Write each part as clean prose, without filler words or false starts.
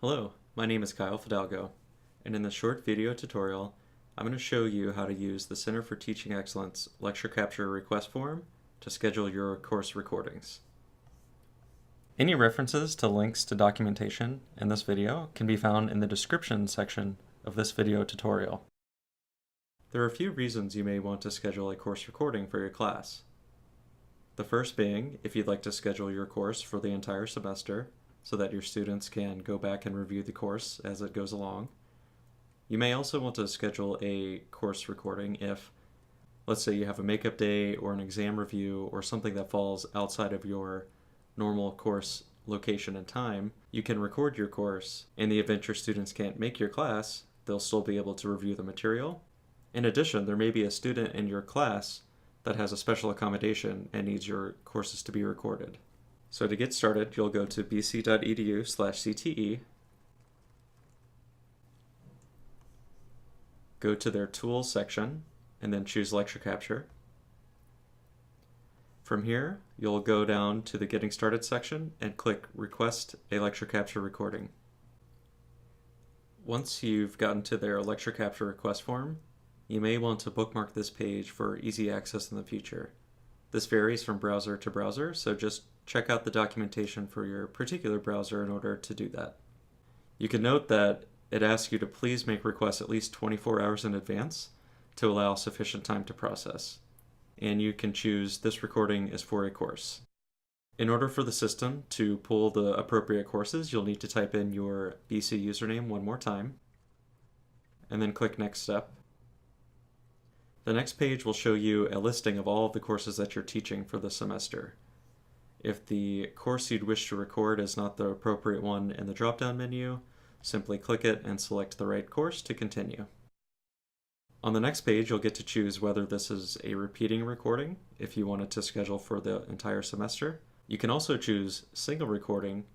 Hello, my name is Kyle Fidalgo, and in this short video tutorial, I'm going to show you how to use the Center for Teaching Excellence Lecture Capture request form to schedule your course recordings. Any references to links to documentation in this video can be found in the description section of this video tutorial. There are a few reasons you may want to schedule a course recording for your class. The first being if you'd like to schedule your course for the entire semester, so that your students can go back and review the course as it goes along. You may also want to schedule a course recording if, let's say, you have a makeup day or an exam review or something that falls outside of your normal course location and time. You can record your course. In the event your students can't make your class, they'll still be able to review the material. In addition, there may be a student in your class that has a special accommodation and needs your courses to be recorded. So to get started, you'll go to bc.edu/CTE, go to their Tools section, and then choose Lecture Capture. From here, you'll go down to the Getting Started section and click Request a Lecture Capture Recording. Once you've gotten to their Lecture Capture request form, you may want to bookmark this page for easy access in the future. This varies from browser to browser, so just check out the documentation for your particular browser in order to do that. You can note that it asks you to please make requests at least 24 hours in advance to allow sufficient time to process. And you can choose this recording is for a course. In order for the system to pull the appropriate courses, you'll need to type in your BC username one more time, and then click Next Step. The next page will show you a listing of all of the courses that you're teaching for the semester. If the course you'd wish to record is not the appropriate one in the drop-down menu, simply click it and select the right course to continue. On the next page, you'll get to choose whether this is a repeating recording if you wanted to schedule for the entire semester. You can also choose single recording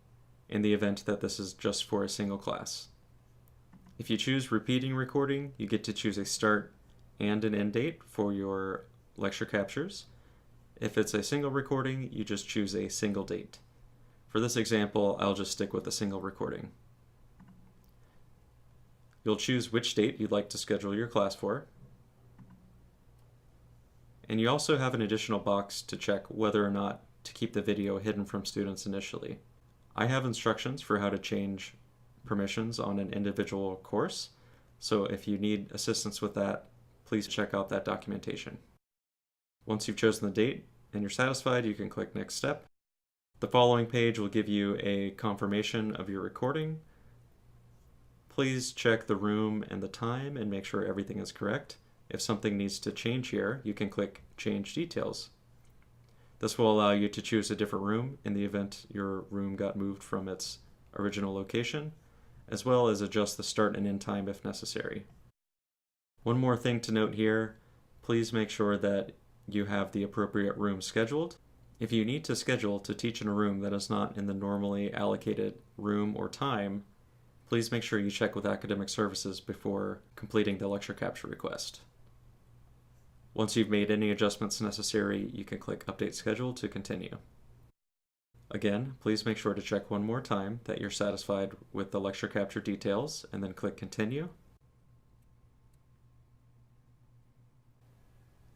in the event that this is just for a single class. If you choose repeating recording, you get to choose a start and an end date for your lecture captures. If it's a single recording, you just choose a single date. For this example, I'll just stick with a single recording. You'll choose which date you'd like to schedule your class for. And you also have an additional box to check whether or not to keep the video hidden from students initially. I have instructions for how to change permissions on an individual course, so if you need assistance with that, please check out that documentation. Once you've chosen the date and you're satisfied, you can click Next Step. The following page will give you a confirmation of your recording. Please check the room and the time and make sure everything is correct. If something needs to change here, you can click Change Details. This will allow you to choose a different room in the event your room got moved from its original location, as well as adjust the start and end time if necessary. One more thing to note here, please make sure that you have the appropriate room scheduled. If you need to schedule to teach in a room that is not in the normally allocated room or time, please make sure you check with academic services before completing the lecture capture request. Once you've made any adjustments necessary, you can click Update Schedule to continue. Again, please make sure to check one more time that you're satisfied with the lecture capture details and then click Continue.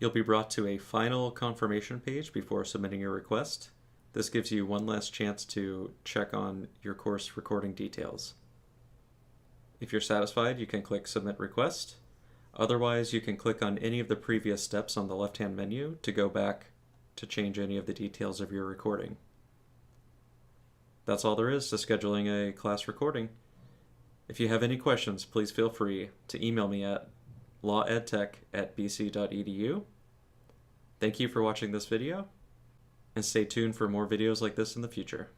You'll be brought to a final confirmation page before submitting your request. This gives you one last chance to check on your course recording details. If you're satisfied, you can click Submit Request. Otherwise, you can click on any of the previous steps on the left-hand menu to go back to change any of the details of your recording. That's all there is to scheduling a class recording. If you have any questions, please feel free to email me at lawedtech@bc.edu. Thank you for watching this video, and stay tuned for more videos like this in the future.